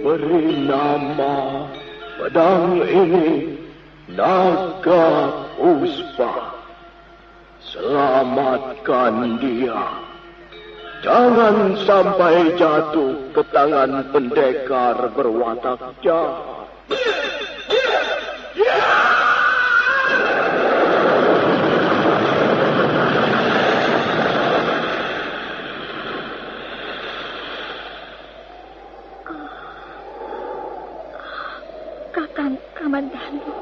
beri nama pedang ini Naga Puspa. Selamatkan dia. Jangan sampai jatuh ke tangan pendekar berwatak jahat. Kakang Kamandanu,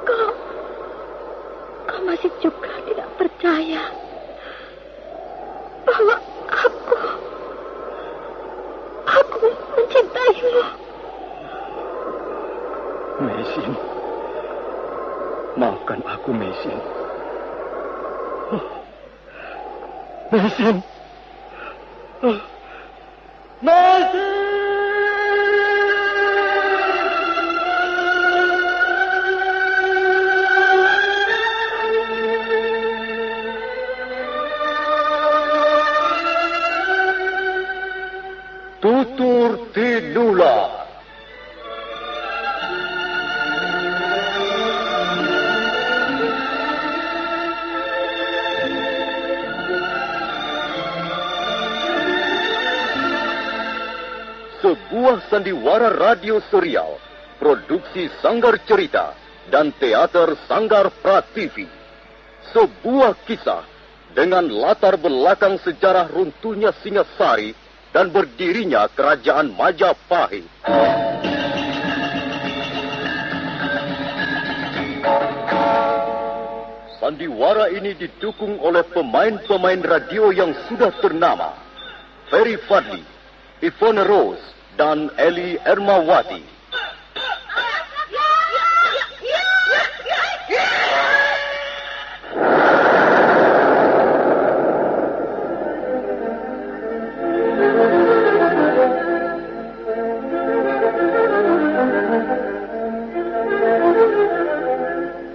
kau masih juga tidak percaya bahwa aku mencintaimu. Mesin, maafkan aku, Mesin. Mesin. Mesin! Tutur Tinula. Sebuah sandiwara radio serial, produksi Sanggar Cerita dan teater Sanggar Prativi. Sebuah kisah dengan latar belakang sejarah runtuhnya Singasari dan berdirinya Kerajaan Majapahit. Sandiwara ini didukung oleh pemain-pemain radio yang sudah ternama. Ferry Fadli, Ivone Rose, dan Eli Ermawati.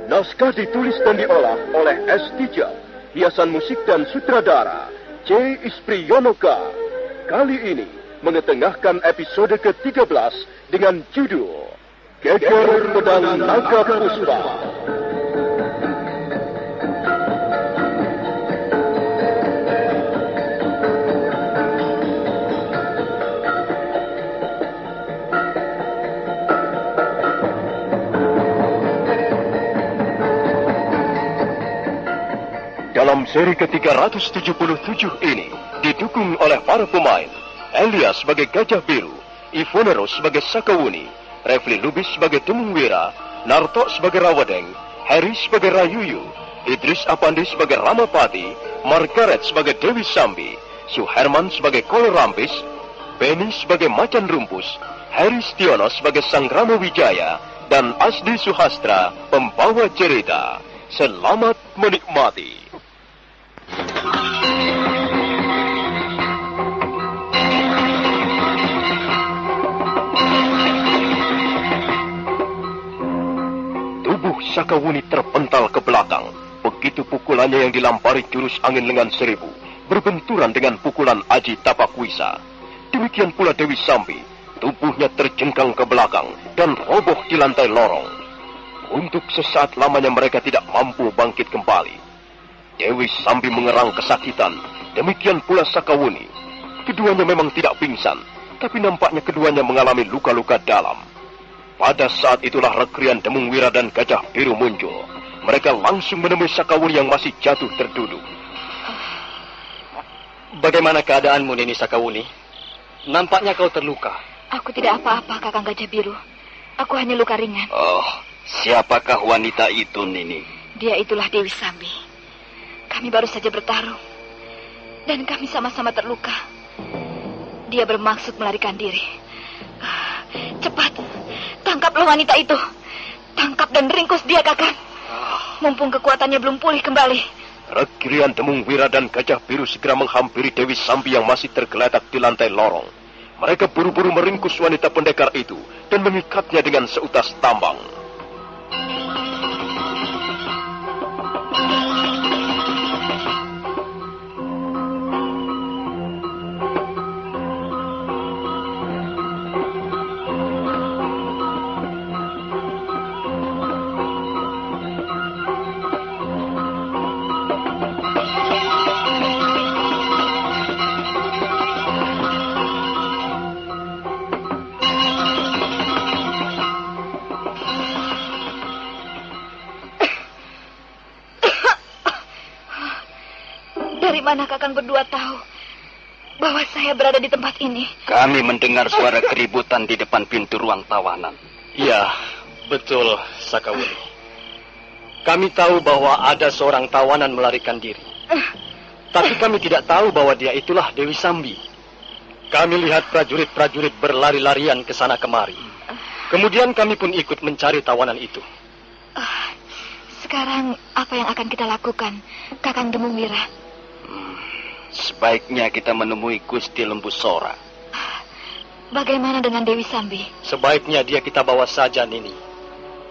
Naskah ditulis dan diolah oleh S. Tija, hiasan musik dan sutradara C. Ispriyonoka. Kali ini mengetengahkan episode ke-13 dengan judul Geger Pedang Naga Puspa. Dalam seri ke-377 ini didukung oleh para pemain Elias sebagai Gajah Biru, Ivone Rose sebagai Sakawuni, Refli Lubis sebagai Demung Wira, Narto sebagai Rawadeng, Harry sebagai Rayuyu, Idris Apandi sebagai Ramapati, Margaret sebagai Dewi Sambi, Suherman sebagai Kolo Rampis, Benny sebagai Macan Rumpus, Heri Stiono sebagai Sang Rama Wijaya, dan Asdi Suhastra pembawa cerita. Selamat menikmati. Tubuh Sakawuni terpental ke belakang. Begitu pukulannya yang dilampari jurus angin lengan seribu berbenturan dengan pukulan Aji Tapakwisa. Demikian pula Dewi Sambi. Tubuhnya terjengkang ke belakang dan roboh di lantai lorong. Untuk sesaat lamanya mereka tidak mampu bangkit kembali. Dewi Sambi mengerang kesakitan. Demikian pula Sakawuni. Keduanya memang tidak pingsan, tapi nampaknya keduanya mengalami luka-luka dalam. Pada saat itulah Rekrian Demung Wira dan Gajah Biru muncul. Mereka langsung menemui Sakawuni yang masih jatuh terduduk. Bagaimana keadaanmu, Nini Sakawuni? Nampaknya kau terluka. Aku tidak apa-apa, Kakang Gajah Biru. Aku hanya luka ringan. Oh, siapakah wanita itu, Nini? Dia itulah Dewi Sambi. Kami baru saja bertarung. Dan kami sama-sama terluka. Dia bermaksud melarikan diri. Cepat, tangkaplah wanita itu. Tangkap dan ringkus dia, Kakang. Mumpung kekuatannya belum pulih kembali. Rekrian Demung Wira dan Gajah Biru segera menghampiri Dewi Sambi yang masih tergeletak di lantai lorong. Mereka buru-buru meringkus wanita pendekar itu dan mengikatnya dengan seutas tambang. Bagaimana Kakang berdua tahu bahwa saya berada di tempat ini? Kami mendengar suara keributan di depan pintu ruang tawanan. Ya, betul, Sakawuni. Kami tahu bahwa ada seorang tawanan melarikan diri. Tapi kami tidak tahu bahwa dia itulah Dewi Sambi. Kami lihat prajurit-prajurit berlari-larian ke sana kemari. Kemudian kami pun ikut mencari tawanan itu. Sekarang apa yang akan kita lakukan, Kakang Demung Wira? Sebaiknya kita menemui Gusti Lembu Sora. Bagaimana dengan Dewi Sambi? Sebaiknya dia kita bawa saja, Nini.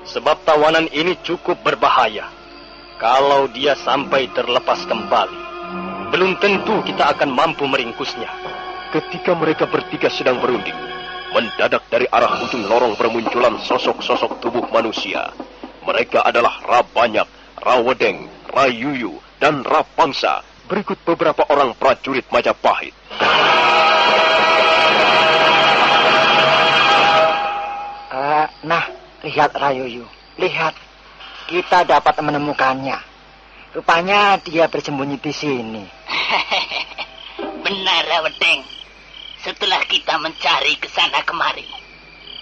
Sebab tawanan ini cukup berbahaya. Kalau dia sampai terlepas kembali, belum tentu kita akan mampu meringkusnya. Ketika mereka bertiga sedang berunding, mendadak dari arah ujung lorong bermunculan sosok-sosok tubuh manusia. Mereka adalah Rabanyak, Rawedeng, Rayuyu, dan Rapangsa. Berikut beberapa orang prajurit Majapahit. Nah, lihat Rayuyu. Lihat, kita dapat menemukannya. Rupanya dia bersembunyi di sini. Benar, Rawedeng. Setelah kita mencari ke sana kemari,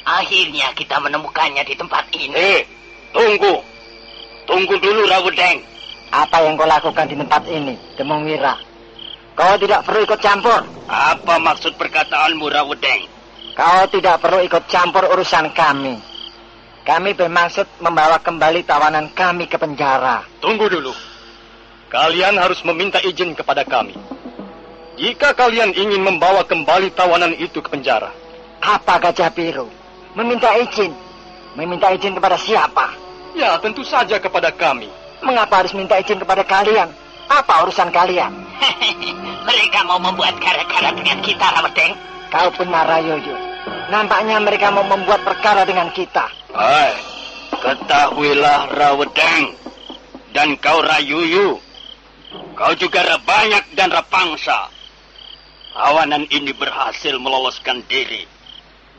akhirnya kita menemukannya di tempat ini. Tunggu. Tunggu dulu, Rawedeng. Apa yang kau lakukan di tempat ini, Demung Wira? Kau tidak perlu ikut campur. Apa maksud perkataanmu, Rawedeng? Kau tidak perlu ikut campur urusan kami. Kami bermaksud membawa kembali tawanan kami ke penjara. Tunggu dulu. Kalian harus meminta izin kepada kami. Jika kalian ingin membawa kembali tawanan itu ke penjara. Apa Gajah Biru? Meminta izin? Meminta izin kepada siapa? Ya, tentu saja kepada kami. Mengapa harus minta izin kepada kalian? Apa urusan kalian? Mereka mau membuat gara-gara dengan kita, Rawedeng. Kau benar, Rayuyu. Nampaknya mereka mau membuat perkara dengan kita. Hai, ketahuilah, Rawedeng. Dan kau, Rayuyu. Kau juga Rabanyak dan Rapangsa. Tawanan ini berhasil meloloskan diri.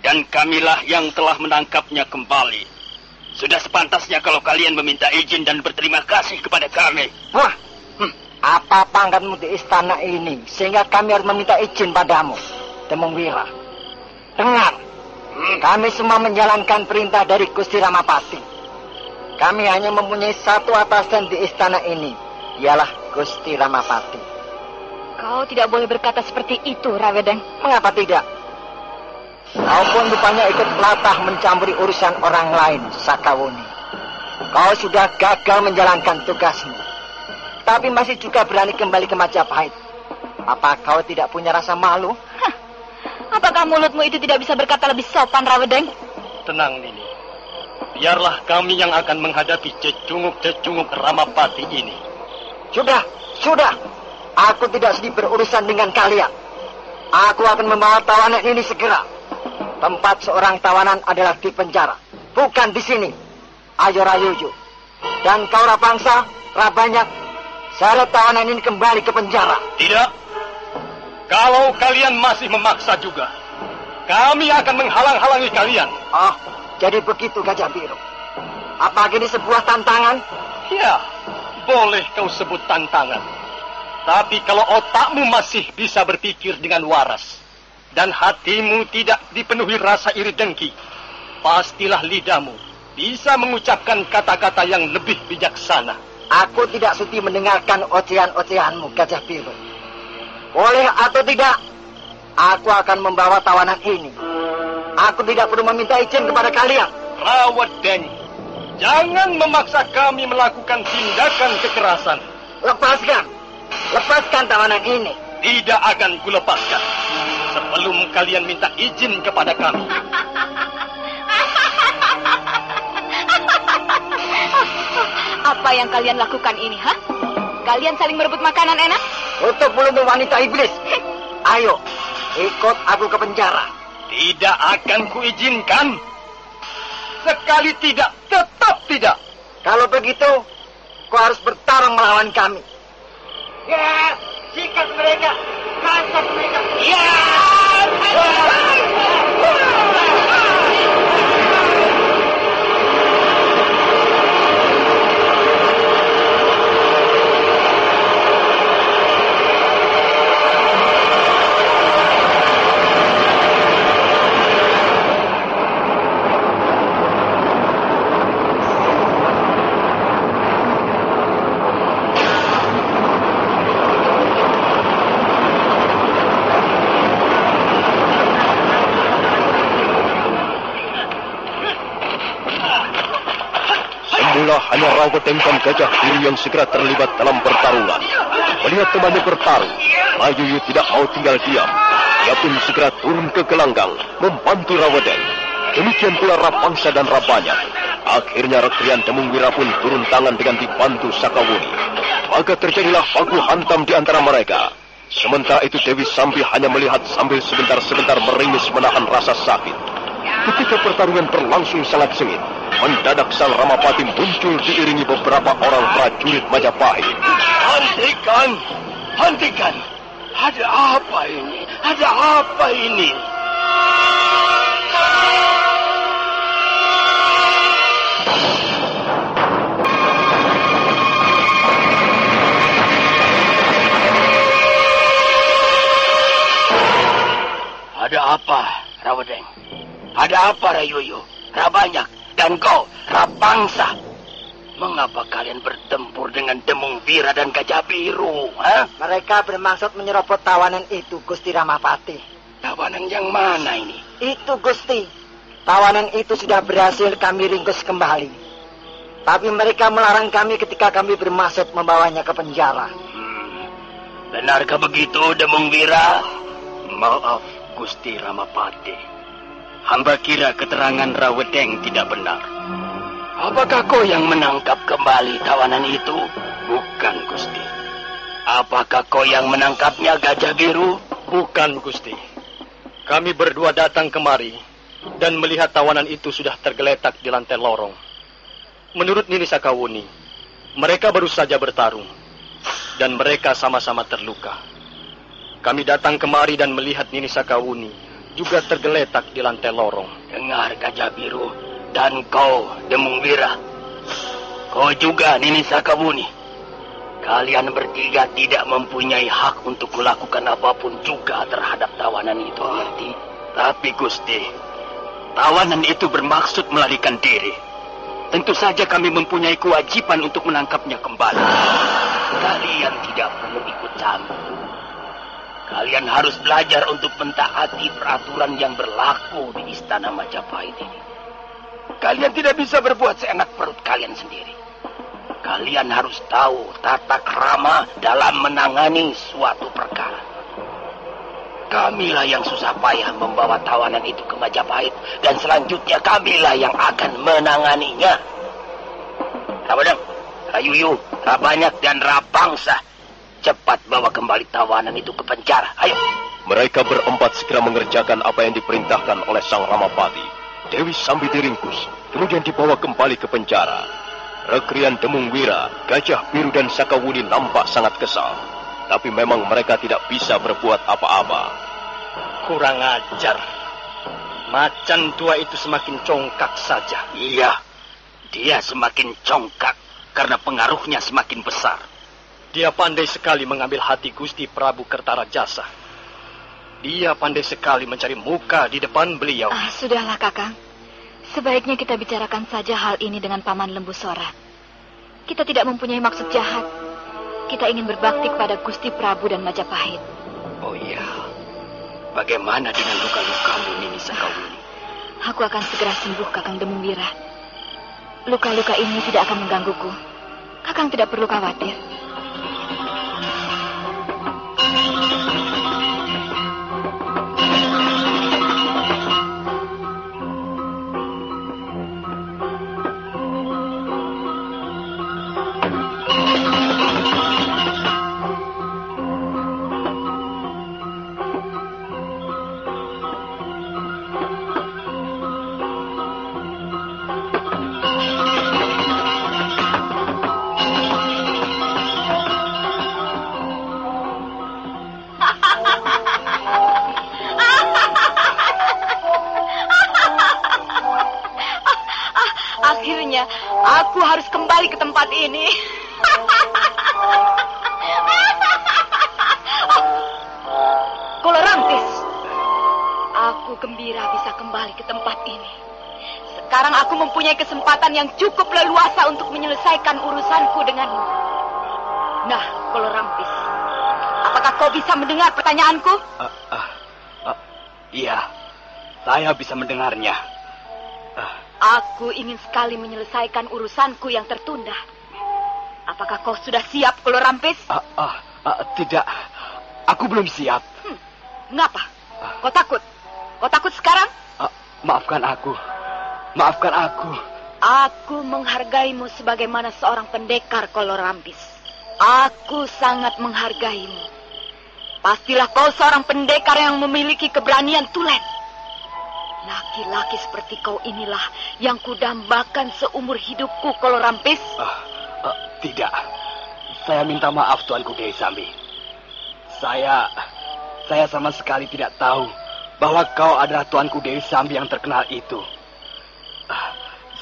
Dan kamilah yang telah menangkapnya kembali. Sudah sepantasnya kalau kalian meminta izin dan berterima kasih kepada kami. Wah, apa pangkatmu di istana ini sehingga kami harus meminta izin padamu, Demung Wira? Dengar, kami semua menjalankan perintah dari Gusti Ramapati. Kami hanya mempunyai satu atasan di istana ini, ialah Gusti Ramapati. Kau tidak boleh berkata seperti itu, Rawedeng. Mengapa tidak? Kau pun rupanya ikut latah mencampuri urusan orang lain, Sakawuni. Kau sudah gagal menjalankan tugasmu, tapi masih juga berani kembali ke Majapahit. Apa kau tidak punya rasa malu? Apakah mulutmu itu tidak bisa berkata lebih sopan, Rawedeng? Tenang, Nini. Biarlah kami yang akan menghadapi cecunguk-cecunguk Ramapati ini. Sudah. Aku tidak sedih berurusan dengan kalian. Aku akan membawa tawanan ini segera. Tempat seorang tawanan adalah di penjara, bukan di sini. Ayo Rayuyu. Dan kau Rapangsa, Rabanyak, seret tawanan ini kembali ke penjara. Tidak. Kalau kalian masih memaksa juga, kami akan menghalang-halangi kalian. Oh, jadi begitu Gajah Biru. Apa ini sebuah tantangan? Ya, boleh kau sebut tantangan. Tapi kalau otakmu masih bisa berpikir dengan waras, dan hatimu tidak dipenuhi rasa iri dengki, pastilah lidahmu bisa mengucapkan kata-kata yang lebih bijaksana. Aku tidak sudi mendengarkan ocehan-ocehanmu, Gajah Biru. Boleh atau tidak, aku akan membawa tawanan ini. Aku tidak perlu meminta izin kepada kalian. Rawedeng, jangan memaksa kami melakukan tindakan kekerasan. Lepaskan tawanan ini. Tidak akan kulepaskan sebelum kalian minta izin kepada kami. Apa yang kalian lakukan ini, ha? Kalian saling merebut makanan enak? Tutup mulutmu wanita iblis. Ayo, ikut aku ke penjara. Tidak akan kuizinkan. Sekali tidak, tetap tidak. Kalau begitu, kau harus bertarung melawan kami. Ya, sikat mereka. Hantam mereka. Ya! Tidak hanya Rawedeng dan Gajah Biru yang segera terlibat dalam pertarungan. Melihat temannya bertarung, Mayuyu tidak mau tinggal diam. Dia pun segera turun ke gelanggang, membantu Rawedeng. Demikian pula Rapangsa dan Rabanyak. Akhirnya Rekrian Demungwira pun turun tangan dengan dibantu Sakawuni. Maka terjadilah baku hantam di antara mereka. Sementara itu Dewi Sambi hanya melihat sambil sebentar-sebentar meringis menahan rasa sakit. Ketika pertarungan berlangsung sangat sengit, mendadak Sang Ramapati muncul diiringi beberapa orang prajurit Majapahit. Hentikan! Hentikan! Ada apa ini? Ada apa ini? Ada apa, Rawedeng? Ada apa, Rayuyu, Rabanyak, dan kau, Rapangsa? Mengapa kalian bertempur dengan Demungwira dan Gajah Biru? Ha? Mereka bermaksud menyerobot tawanan itu, Gusti Ramapati. Tawanan yang mana ini? Itu, Gusti. Tawanan itu sudah berhasil kami ringkus kembali. Tapi mereka melarang kami ketika kami bermaksud membawanya ke penjara. Benarkah begitu, Demungwira? Maaf, Gusti Ramapati. Hamba kira keterangan Rawedeng tidak benar. Apakah kau yang menangkap kembali tawanan itu? Bukan, Gusti. Apakah kau yang menangkapnya, Gajah Biru? Bukan, Gusti. Kami berdua datang kemari dan melihat tawanan itu sudah tergeletak di lantai lorong. Menurut Nini Sakawuni, mereka baru saja bertarung dan mereka sama-sama terluka. Kami datang kemari dan melihat Nini Sakawuni juga tergeletak di lantai lorong. Dengar, Gajah Biru, dan kau, Demungwira. Kau juga, Nini Sakawuni. Kalian bertiga tidak mempunyai hak untuk melakukan apapun juga terhadap tawanan itu, ngerti? Tapi, Gusti, tawanan itu bermaksud melarikan diri. Tentu saja kami mempunyai kewajiban untuk menangkapnya kembali. Kalian tidak perlu ikut campur. Kalian harus belajar untuk mentaati peraturan yang berlaku di Istana Majapahit ini. Kalian tidak bisa berbuat seenak perut kalian sendiri. Kalian harus tahu tata krama dalam menangani suatu perkara. Kamilah yang susah payah membawa tawanan itu ke Majapahit, dan selanjutnya kamilah yang akan menanganinya. Rawedeng, Rayuyu, Rabanyak, dan Rapangsa, cepat bawa kembali tawanan itu ke penjara. Ayo. Mereka berempat segera mengerjakan apa yang diperintahkan oleh Sang Ramapati. Dewi Sambi diringkus, kemudian dibawa kembali ke penjara. Rekrian Demungwira, Gajah Biru, dan Sakawuni nampak sangat kesal. Tapi memang mereka tidak bisa berbuat apa-apa. Kurang ajar. Macan tua itu semakin congkak saja. Iya, dia semakin congkak karena pengaruhnya semakin besar. Dia pandai sekali mengambil hati Gusti Prabu Kertarajasa. Dia pandai sekali mencari muka di depan beliau. Sudahlah, Kakang. Sebaiknya kita bicarakan saja hal ini dengan Paman Lembu Sora. Kita tidak mempunyai maksud jahat. Kita ingin berbakti kepada Gusti Prabu dan Majapahit. Oh iya. Bagaimana dengan luka-lukamu, Nini Sakawuni? Aku akan segera sembuh, Kakang Demungwira. Luka-luka ini tidak akan menggangguku. Kakang tidak perlu khawatir. Akhirnya, aku harus kembali ke tempat ini. Kolorangtis, aku gembira bisa kembali ke tempat ini. Sekarang aku mempunyai kesempatan yang cukup leluasa untuk menyelesaikan urusanku denganmu. Nah, Kolorangtis, apakah kau bisa mendengar pertanyaanku? Iya, saya bisa mendengarnya. Aku ingin sekali menyelesaikan urusanku yang tertunda. Apakah kau sudah siap, Kolorampis? Tidak. Aku belum siap. Mengapa? Kau takut? Kau takut sekarang? Maafkan aku. Maafkan aku. Aku menghargaimu sebagaimana seorang pendekar, Kolorampis. Aku sangat menghargaimu. Pastilah kau seorang pendekar yang memiliki keberanian tulen. Laki-laki seperti kau inilah yang kudambakan seumur hidupku, Kolorampis. Tidak. Saya minta maaf, Tuanku Dewi Sambi. Saya sama sekali tidak tahu bahwa kau adalah Tuanku Dewi Sambi yang terkenal itu.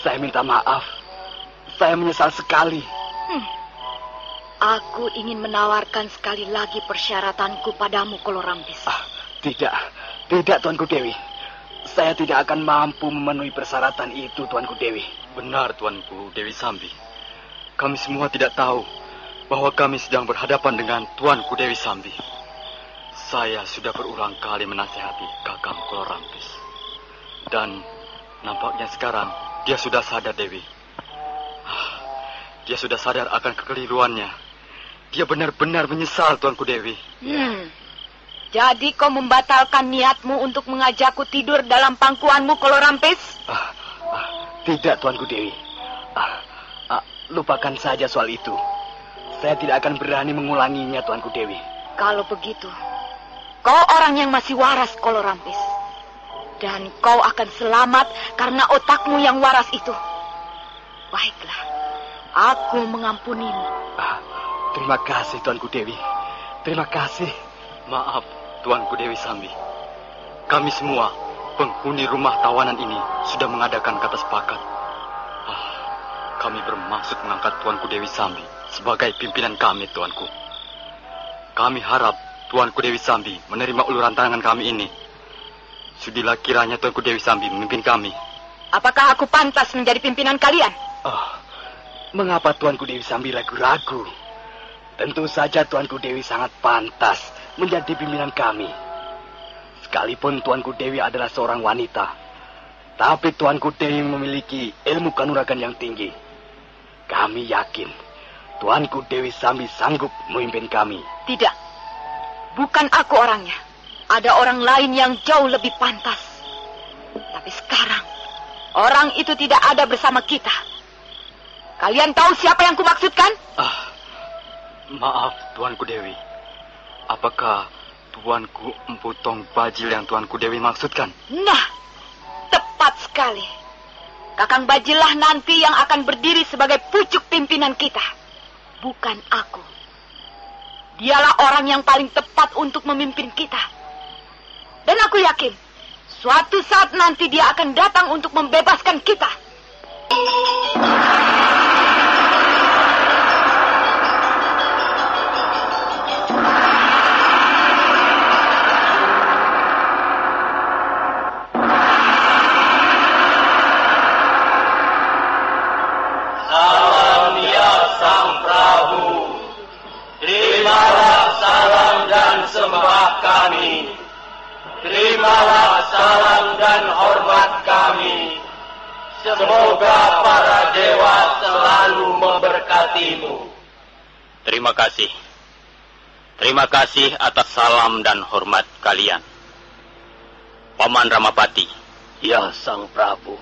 Saya minta maaf. Saya menyesal sekali. Aku ingin menawarkan sekali lagi persyaratanku padamu, Kolorampis. Tidak, Tuanku Dewi. Saya tidak akan mampu memenuhi persyaratan itu, Tuanku Dewi. Benar, Tuanku Dewi Sambi. Kami semua tidak tahu bahwa kami sedang berhadapan dengan Tuanku Dewi Sambi. Saya sudah berulang kali menasihati Kakang Kolorampis. Dan nampaknya sekarang dia sudah sadar, Dewi. Dia sudah sadar akan kekeliruannya. Dia benar-benar menyesal, Tuanku Dewi. Jadi kau membatalkan niatmu untuk mengajakku tidur dalam pangkuanmu, Kolorampis? Tidak, Tuanku Dewi. Lupakan saja soal itu. Saya tidak akan berani mengulanginya, Tuanku Dewi. Kalau begitu, kau orang yang masih waras, Kolorampis. Dan kau akan selamat karena otakmu yang waras itu. Baiklah, aku mengampunimu. Terima kasih, Tuanku Dewi. Terima kasih. Maaf, Tuanku Dewi Sambi. Kami semua, penghuni rumah tawanan ini, sudah mengadakan kata sepakat. Kami bermaksud mengangkat Tuanku Dewi Sambi sebagai pimpinan kami, Tuanku. Kami harap Tuanku Dewi Sambi menerima uluran tangan kami ini. Sudilah kiranya Tuanku Dewi Sambi memimpin kami. Apakah aku pantas menjadi pimpinan kalian? Mengapa Tuanku Dewi Sambi ragu-ragu? Tentu saja Tuanku Dewi sangat pantas menjadi pimpinan kami. Sekalipun Tuanku Dewi adalah seorang wanita, tapi Tuanku Dewi memiliki ilmu kanuragan yang tinggi. Kami yakin Tuanku Dewi Sambi sanggup memimpin kami. Tidak, bukan aku orangnya. Ada orang lain yang jauh lebih pantas. Tapi sekarang, orang itu tidak ada bersama kita. Kalian tahu siapa yang kumaksudkan? Maaf, Tuanku Dewi. Apakah Tuanku Empu Tong Bajil yang Tuanku Dewi maksudkan? Nah, tepat sekali. Kakang Bajillah nanti yang akan berdiri sebagai pucuk pimpinan kita. Bukan aku. Dialah orang yang paling tepat untuk memimpin kita. Dan aku yakin, suatu saat nanti dia akan datang untuk membebaskan kita. Salam ya Sang Prabu. Terimalah salam dan sembah kami. Terimalah salam dan hormat kami. Semoga para dewa selalu memberkatimu. Terima kasih. Terima kasih atas salam dan hormat kalian. Paman Ramapati. Ya Sang Prabu.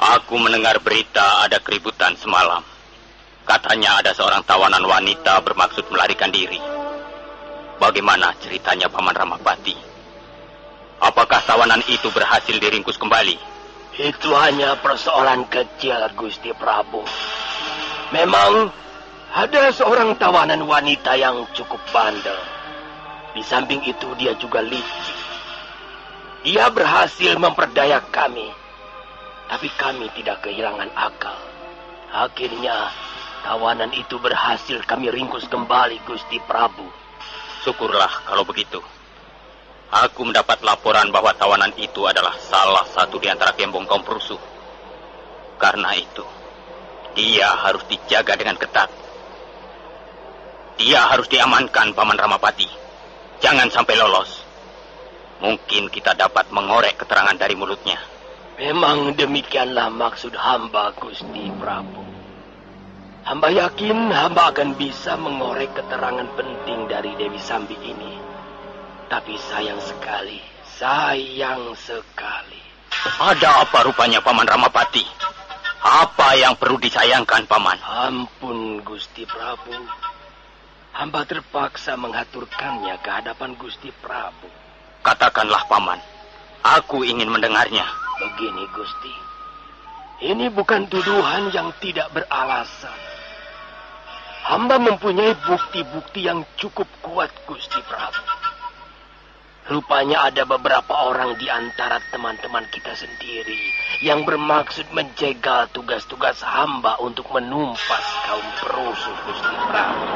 Aku mendengar berita ada keributan semalam. Katanya ada seorang tawanan wanita bermaksud melarikan diri. Bagaimana ceritanya, Paman Ramapati? Apakah tawanan itu berhasil diringkus kembali? Itu hanya persoalan kecil, Gusti Prabu. Memang ada seorang tawanan wanita yang cukup bandel. Di samping itu dia juga licik. Dia berhasil memperdaya kami. Tapi kami tidak kehilangan akal. Akhirnya tawanan itu berhasil kami ringkus kembali, Gusti Prabu. Syukurlah kalau begitu. Aku mendapat laporan bahwa tawanan itu adalah salah satu di antara gembong kaum perusuh. Karena itu, dia harus dijaga dengan ketat. Dia harus diamankan, Paman Ramapati. Jangan sampai lolos. Mungkin kita dapat mengorek keterangan dari mulutnya. Memang demikianlah maksud hamba, Gusti Prabu. Hamba yakin hamba akan bisa mengorek keterangan penting dari Dewi Sambi ini. Tapi sayang sekali. Ada apa rupanya Paman Ramapati? Apa yang perlu disayangkan, Paman? Ampun, Gusti Prabu. Hamba terpaksa mengaturkannya ke hadapan Gusti Prabu. Katakanlah, Paman. Aku ingin mendengarnya. Begini, Gusti. Ini bukan tuduhan yang tidak beralasan. Hamba mempunyai bukti-bukti yang cukup kuat, Gusti Prabu. Rupanya ada beberapa orang di antara teman-teman kita sendiri yang bermaksud menjegal tugas-tugas hamba untuk menumpas kaum perusuh, Gusti Prabu.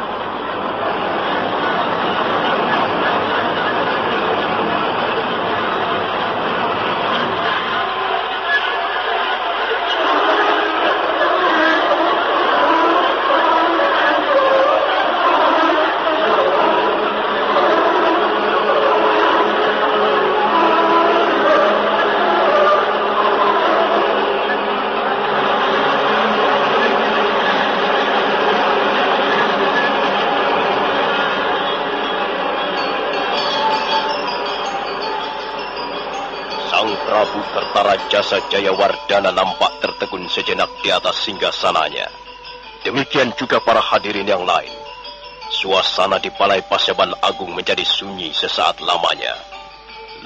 Prabu Kertara Jasa Jayawardana nampak tertegun sejenak di atas singgasananya. Demikian juga para hadirin yang lain. Suasana di Balai Paseban Agung menjadi sunyi sesaat lamanya.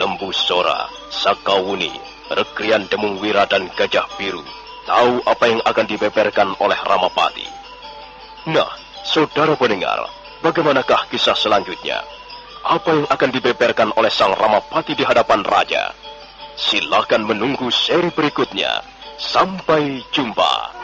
Lembu Sora, Sakawuni, Rekrian Demung Wira dan Gajah Biru tahu apa yang akan dibeberkan oleh Ramapati. Nah, saudara pendengar, bagaimanakah kisah selanjutnya? Apa yang akan dibeberkan oleh sang Ramapati di hadapan raja? Silakan menunggu seri berikutnya. Sampai jumpa.